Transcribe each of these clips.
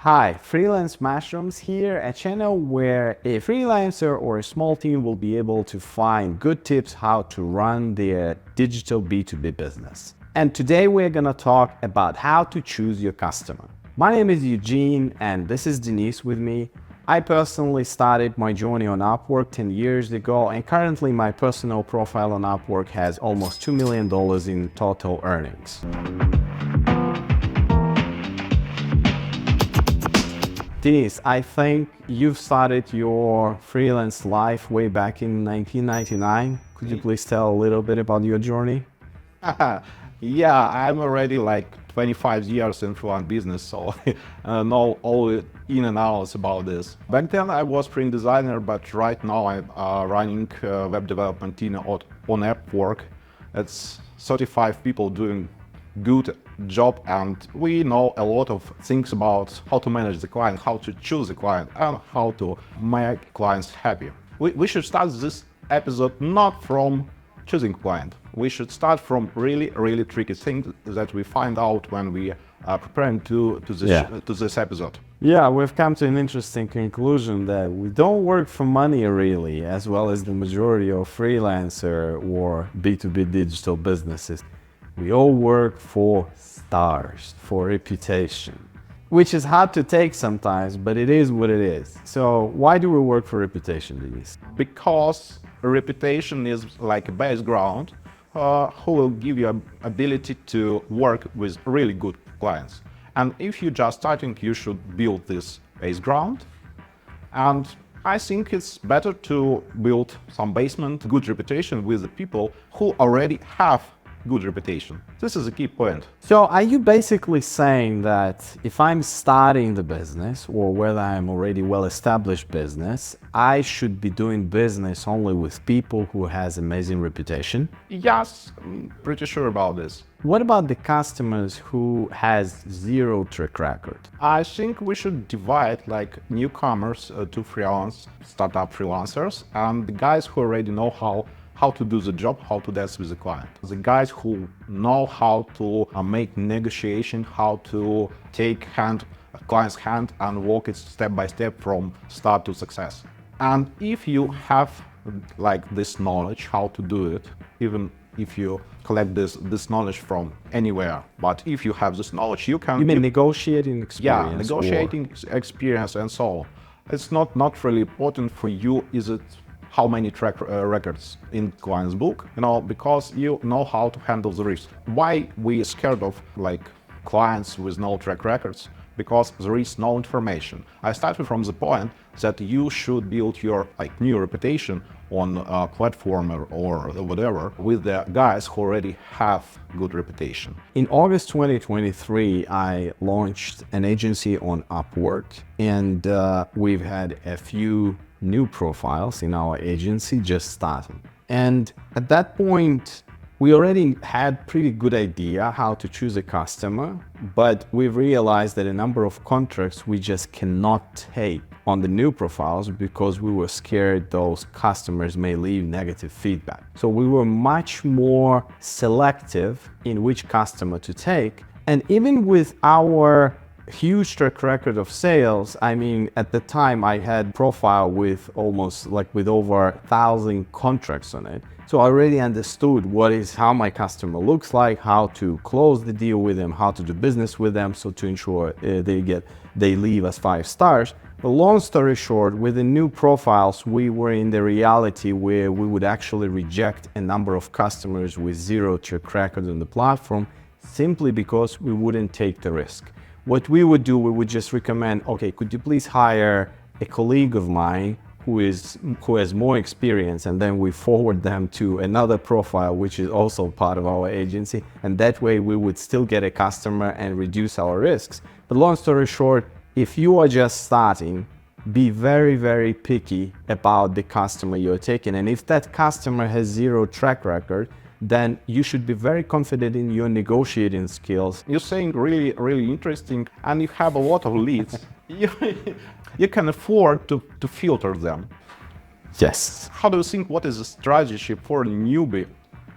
Hi, Freelance Mushrooms here, a channel where a freelancer or a small team will be able to find good tips how to run their digital B2B business. And today we're gonna talk about how to choose your customer. My name is Eugene and this is Denise with me. I personally started my journey on Upwork 10 years ago, and currently my personal profile on Upwork has almost $2 million in total earnings. Denise, I think you've started your freelance life way back in 1999. Could you please tell a little bit about your journey? Yeah, I'm already like 25 years in freelance business, so know all in and outs about this. Back then I was print designer, but right now I'm running web development team on Upwork. It's 35 people doing good job, and we know a lot of things about how to manage the client, how to choose the client, and how to make clients happy. We should start this episode not from choosing client. We should start from really tricky things that we find out when we are preparing to this episode. Yeah, we've come to an interesting conclusion that we don't work for money really, as well as the majority of freelancer or B2B digital businesses. We all work for stars, for reputation, which is hard to take sometimes, but it is what it is. So why do we work for reputation, Denise? Because reputation is like a background who will give you ability to work with really good clients. And if you're just starting, you should build this background. And I think it's better to build some basement, good reputation with the people who already have good reputation. This is a key point. So are you basically saying that if I'm starting the business, or whether I'm already well-established business, I should be doing business only with people who has amazing reputation? Yes, I'm pretty sure about this. What about the customers who has zero track record? I think we should divide like newcomers to freelance, startup freelancers, and the guys who already know how to do the job, how to dance with the client. The guys who know how to make negotiation, how to take client's hand and walk it step by step from start to success. And if you have like this knowledge how to do it, even if you collect this knowledge from anywhere, but if you have this knowledge, you can... You mean negotiating experience? Yeah, negotiating experience and so on. It's not really important for you, is it how many track records in client's book, because you know how to handle the risk. Why we scared of like clients with no track records? Because there is no information. I started from the point that you should build your like new reputation on a platform or whatever with the guys who already have good reputation. In August 2023, I launched an agency on Upwork, and we've had a few new profiles in our agency just starting. And at that point, we already had pretty good idea how to choose a customer, but we've realized that a number of contracts we just cannot take on the new profiles because we were scared those customers may leave negative feedback. So we were much more selective in which customer to take. And even with our huge track record of sales, I mean, at the time I had profile with almost like with over 1,000 contracts on it. So I already understood how my customer looks like, how to close the deal with them, how to do business with them, so to ensure they leave us 5 stars. But long story short, with the new profiles, we were in the reality where we would actually reject a number of customers with zero track record on the platform simply because we wouldn't take the risk. What we would do, we would just recommend, okay, could you please hire a colleague of mine who has more experience, and then we forward them to another profile which is also part of our agency, and that way we would still get a customer and reduce our risks. But long story short, if you are just starting, be very picky about the customer you're taking, and if that customer has zero track record, then you should be very confident in your negotiating skills. You're saying really interesting, and you have a lot of leads. You can afford to filter them. Yes. How do you think, what is the strategy for a newbie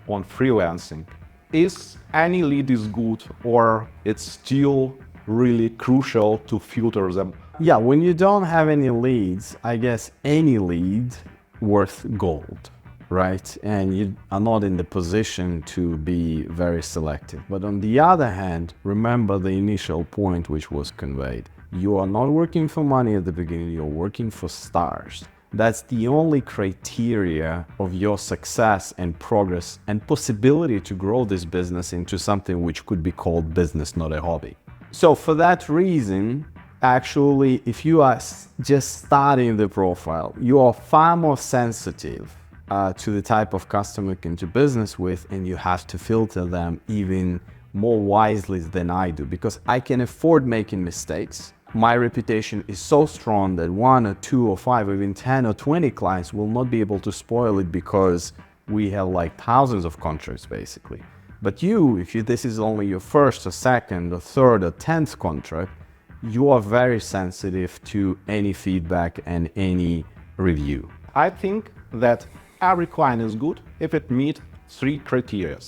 on freelancing? Is any lead is good, or it's still really crucial to filter them. Yeah, when you don't have any leads, I guess any lead worth gold, right? And you are not in the position to be very selective. But on the other hand, remember the initial point which was conveyed. You are not working for money at the beginning, you're working for stars. That's the only criteria of your success and progress and possibility to grow this business into something which could be called business, not a hobby. So for that reason, actually, if you are just starting the profile, you are far more sensitive to the type of customer you can do business with, and you have to filter them even more wisely than I do, because I can afford making mistakes. My reputation is so strong that 1 or 2 or 5 or even 10 or 20 clients will not be able to spoil it, because we have like thousands of contracts basically. But this is only your first or second or third or 10th contract, you are very sensitive to any feedback and any review. I think that every client is good if it meets 3 criteria.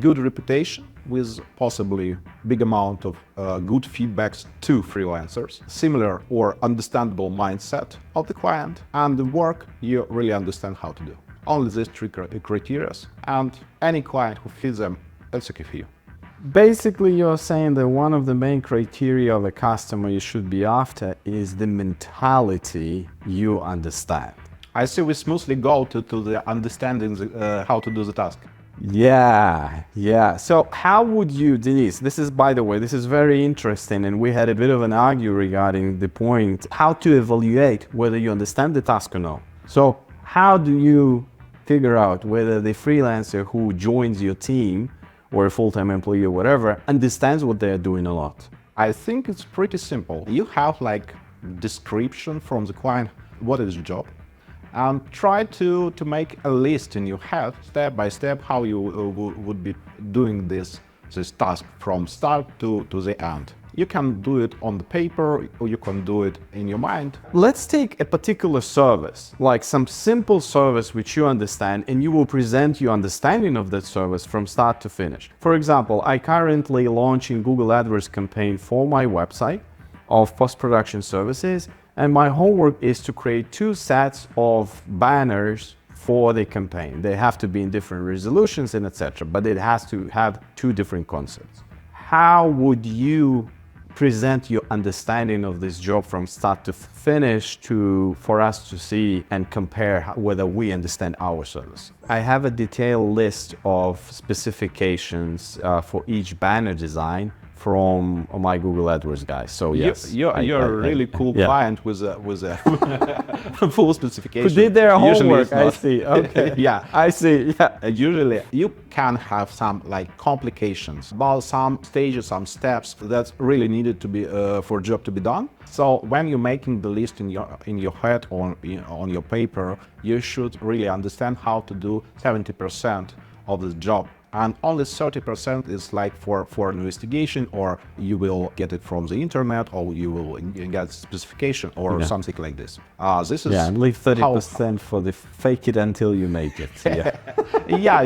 Good reputation with possibly big amount of good feedbacks to freelancers, similar or understandable mindset of the client, and the work you really understand how to do. Only these 3 criteria, and any client who fits them, that's okay for you. Basically, you're saying that one of the main criteria of a customer you should be after is the mentality you understand. I see we smoothly go to the understanding how to do the task. Yeah. So how would you, Denise, this is, by the way, this is very interesting, and we had a bit of an argue regarding the point, how to evaluate whether you understand the task or not. So how do you figure out whether the freelancer who joins your team or a full-time employee or whatever understands what they're doing or not? I think it's pretty simple. You have like description from the client, what is your job? And try to make a list in your head, step by step, how you would be doing this task from start to the end. You can do it on the paper, or you can do it in your mind. Let's take a particular service, like some simple service which you understand, and you will present your understanding of that service from start to finish. For example, I currently launching Google AdWords campaign for my website of post-production services, and my homework is to create 2 sets of banners for the campaign. They have to be in different resolutions and etc., but it has to have 2 different concepts. How would you present your understanding of this job from start to finish for us to see and compare whether we understand our service? I have a detailed list of specifications for each banner design from my Google AdWords guys. So yes, you're a really cool client with a full specification. Who did their homework? I see. Okay. Yeah, I see. Yeah. Usually you can have some like complications about some stages, some steps that's really needed to be for job to be done. So when you're making the list in your head or on your paper, you should really understand how to do 70% of the job. And only 30% is like for investigation, or you will get it from the internet, or you will get specification or something like this. This is and leave 30% for the fake it until you make it. Yeah,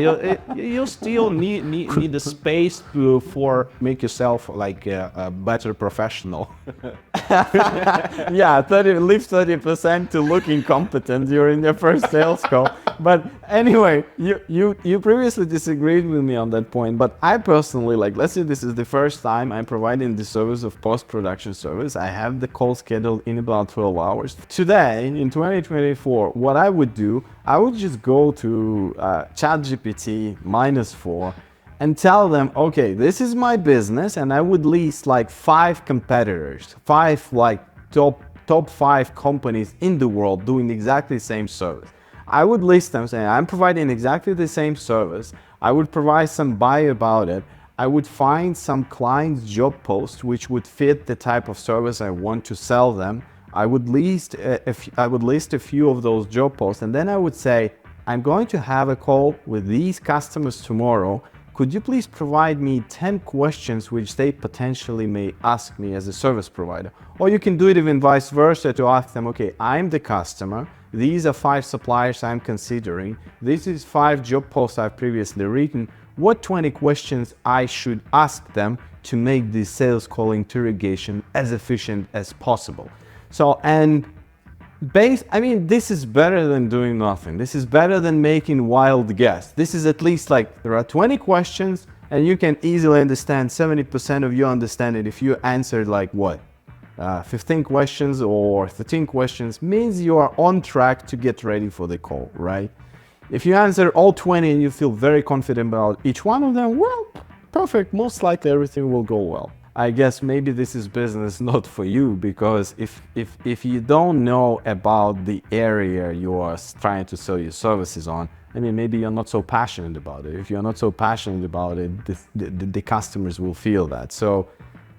you still need the space for make yourself like a better professional. Yeah, leave 30% to look incompetent during your first sales call. But anyway, you previously disagreed with me on that point, but I personally, like, let's say this is the first time I'm providing the service of post-production service. I have the call scheduled in about 12 hours. Today, in 2024, what I would do, I would just go to ChatGPT -4 and tell them, okay, this is my business, and I would list like 5 competitors, 5 like top 5 companies in the world doing exactly the same service. I would list them saying, I'm providing exactly the same service. I would provide some bio about it. I would find some client's job post which would fit the type of service I want to sell them. I would list a few of those job posts, and then I would say, I'm going to have a call with these customers tomorrow. Could you please provide me 10 questions which they potentially may ask me as a service provider? Or you can do it even vice versa, to ask them, okay, I'm the customer. These are 5 suppliers I'm considering. This is 5 job posts I've previously written. what 20 questions I should ask them to make the sales call interrogation as efficient as possible. So, and this is better than doing nothing. This is better than making wild guess. This is at least like there are 20 questions and you can easily understand 70% of you understand it if you answered like what? 15 questions or 13 questions means you are on track to get ready for the call, right? If you answer all 20 and you feel very confident about each one of them, well, perfect. Most likely everything will go well. I guess maybe this is business not for you, because if you don't know about the area you are trying to sell your services on, I mean, maybe you're not so passionate about it. If you're not so passionate about it, the customers will feel that. So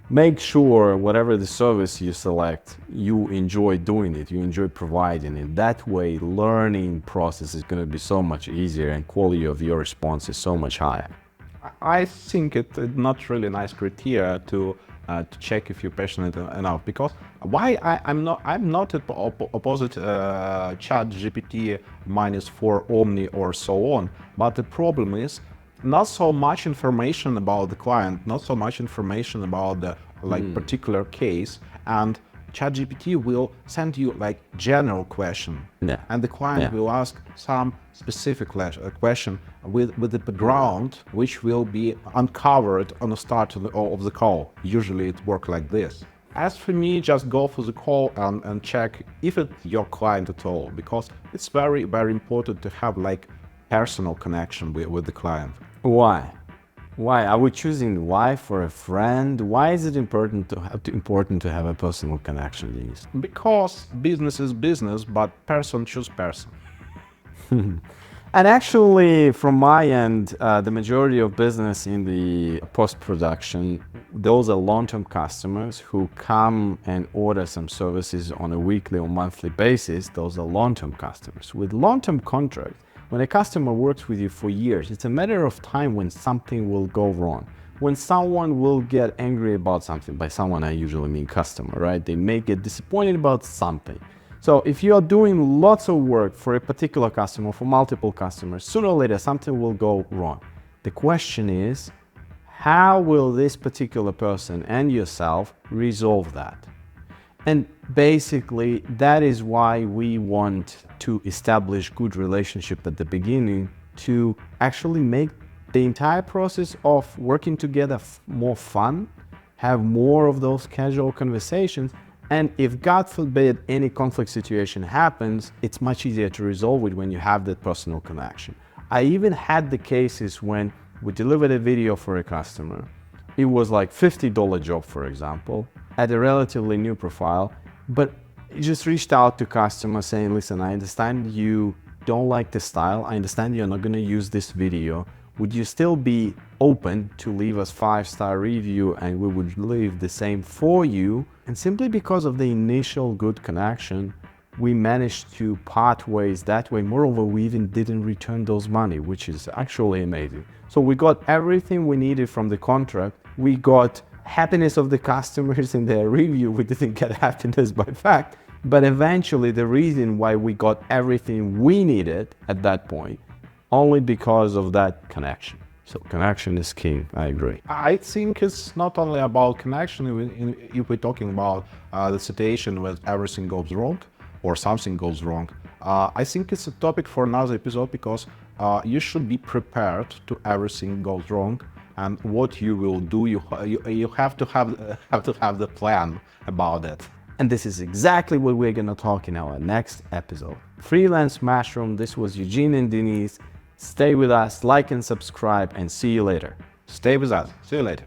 make sure whatever the service you select, you enjoy doing it, you enjoy providing it. That way, learning process is going to be so much easier and quality of your response is so much higher. I think it's not really nice criteria to check if you're passionate enough, because I'm not opposite ChatGPT -4 Omni or so on, but the problem is not so much information about the client, not so much information about the particular case, and ChatGPT will send you like general question, and the client will ask some specific question with the background, which will be uncovered on the start of the call. Usually it works like this. As for me, just go for the call and check if it's your client at all, because it's very, very important to have like personal connection with the client. Why? Why are we choosing why for a friend? Why is it important to have a personal connection, Denis? Because business is business, but person choose person. And actually, from my end, the majority of business in the post-production, those are long-term customers who come and order some services on a weekly or monthly basis. Those are long-term customers with long-term contracts. When a customer works with you for years, it's a matter of time when something will go wrong. When someone will get angry about something, by someone I usually mean customer, right? They may get disappointed about something. So if you are doing lots of work for a particular customer, for multiple customers, sooner or later something will go wrong. The question is, how will this particular person and yourself resolve that? And basically, that is why we want to establish good relationship at the beginning, to actually make the entire process of working together more fun, have more of those casual conversations, and if God forbid any conflict situation happens, it's much easier to resolve it when you have that personal connection. I even had the cases when we delivered a video for a customer. It was like $50 job, for example, at a relatively new profile, but just reached out to customer saying, listen, I understand you don't like the style. I understand you're not going to use this video. Would you still be open to leave us 5-star review and we would leave the same for you? And simply because of the initial good connection, we managed to part ways that way. Moreover, we even didn't return those money, which is actually amazing. So we got everything we needed from the contract. We got happiness of the customers in their review. We didn't get happiness by fact, but eventually the reason why we got everything we needed at that point, only because of that connection. So connection is king, I agree. I think it's not only about connection. If we're talking about the situation where everything goes wrong or something goes wrong, I think it's a topic for another episode, because you should be prepared to everything goes wrong, and what you will do, you have to have the plan about it. And this is exactly what we're going to talk in our next episode. Freelance Mushroom, this was Eugene and Denise. Stay with us, like and subscribe, and see you later. Stay with us. See you later.